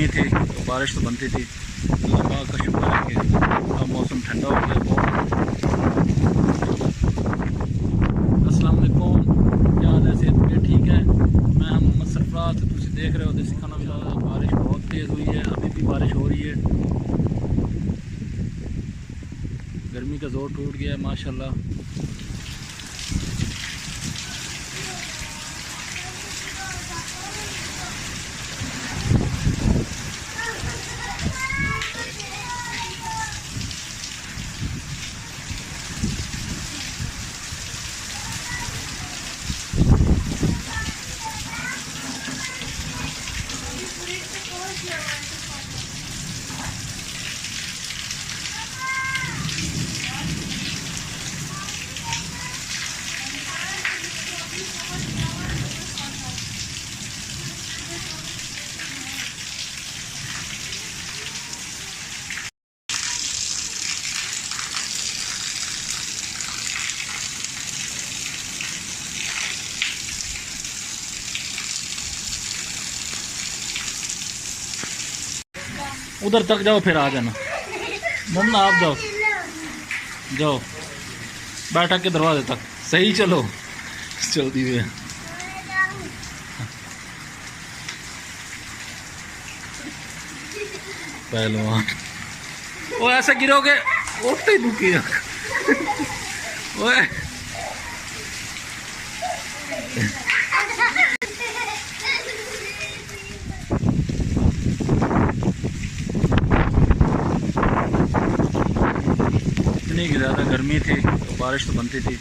गर्मी थी तो बारिश तो बनती थी। अल्लाह पाक का शुक्र है कि अब मौसम ठंडा हो गया बहुत। अस्सलाम वालेकुम, क्या हाल है? सेहत मेरी ठीक है? मैं मोहम्मद सरफराज, तुम देख रहे हो देसी खाना मिला। बारिश बहुत तेज़ हुई है, अभी भी बारिश हो रही है। गर्मी का जोर टूट गया है माशाल्लाह। उधर तक जाओ फिर आ जाना। ना आप जाओ जाओ बैठक के दरवाजे तक सही। चलो जल्दी हुए। पहलवान वो ऐसे गिरोगे उठते दुखी। ओए इतनी ज़्यादा गर्मी थी तो बारिश तो बनती थी।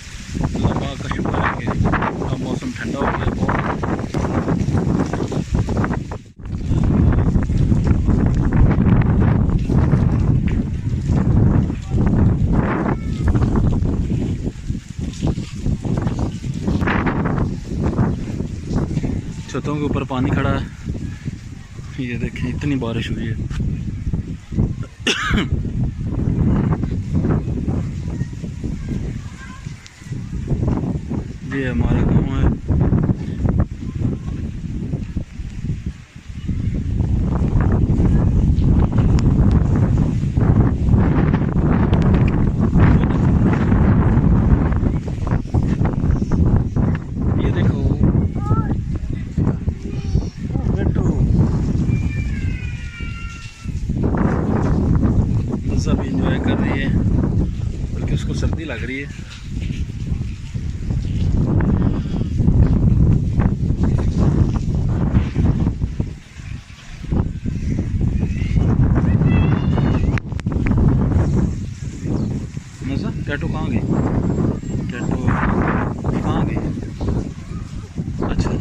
अल्लाह पाक का शुक्र है कि अब मौसम ठंडा हो गया बहुत। छतों के ऊपर पानी खड़ा है, ये देखें इतनी बारिश हुई है। ये हमारा गाँव है। ये देखो सब इंजॉय कर रही है, बल्कि उसको सर्दी लग रही है। कैटो कहाँ गई? कैटो कहाँ गई? अच्छा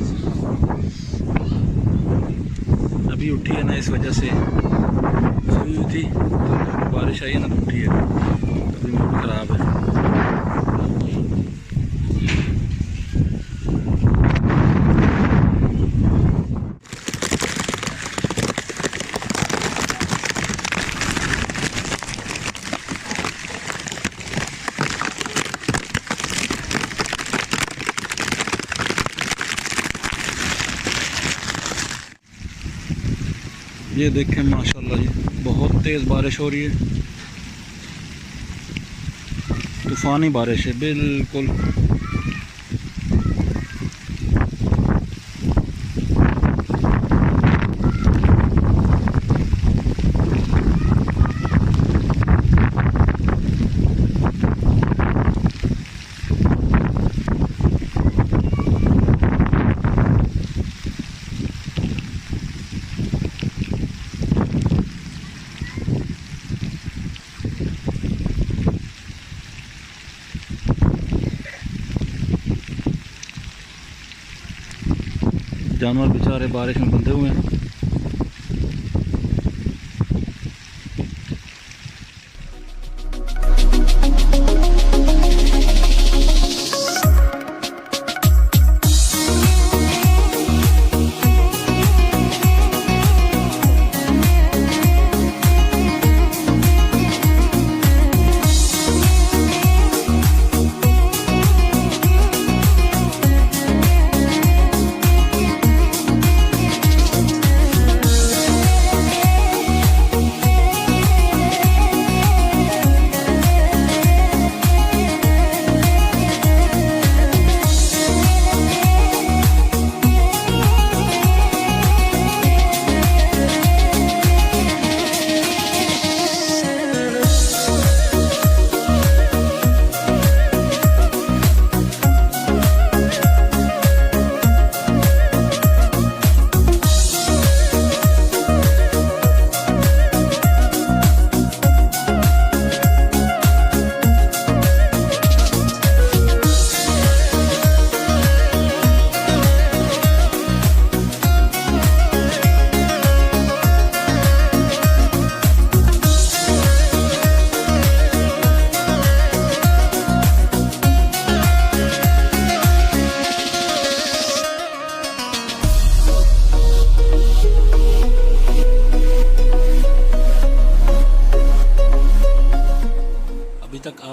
अभी उठी है ना, इस वजह से सोई थी तो बारिश आई है ना तो उठी है। अभी मूड खराब है। ये देखें माशाल्लाह जी बहुत तेज़ बारिश हो रही है। तूफ़ानी बारिश है बिल्कुल। जानवर बेचारे बारिश में बंधे हुए हैं।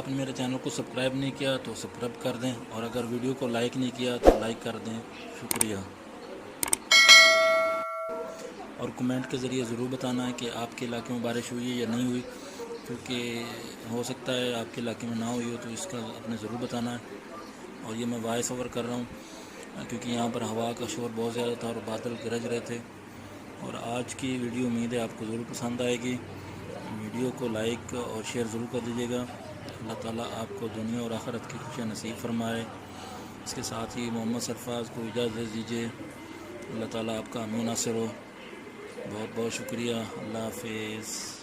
आपने मेरे चैनल को सब्सक्राइब नहीं किया तो सब्सक्राइब कर दें, और अगर वीडियो को लाइक नहीं किया तो लाइक कर दें। शुक्रिया। और कमेंट के ज़रिए ज़रूर बताना है कि आपके इलाके में बारिश हुई है या नहीं हुई, क्योंकि हो सकता है आपके इलाके में ना हुई हो, तो इसका आपने ज़रूर बताना है। और ये मैं वॉइस ओवर कर रहा हूँ क्योंकि यहाँ पर हवा का शोर बहुत ज़्यादा था और बादल गरज रहे थे। और आज की वीडियो उम्मीद है आपको ज़रूर पसंद आएगी। वीडियो को लाइक और शेयर ज़रूर कर दीजिएगा। अल्लाह ताला आपको दुनिया और आखिरत की खुशियाँ नसीब फरमाए। इसके साथ ही मोहम्मद सरफराज को इजाज़त दीजिए। अल्लाह ताला आपका अमीन नासिर हो। बहुत बहुत शुक्रिया। अल्लाह हाफिज़।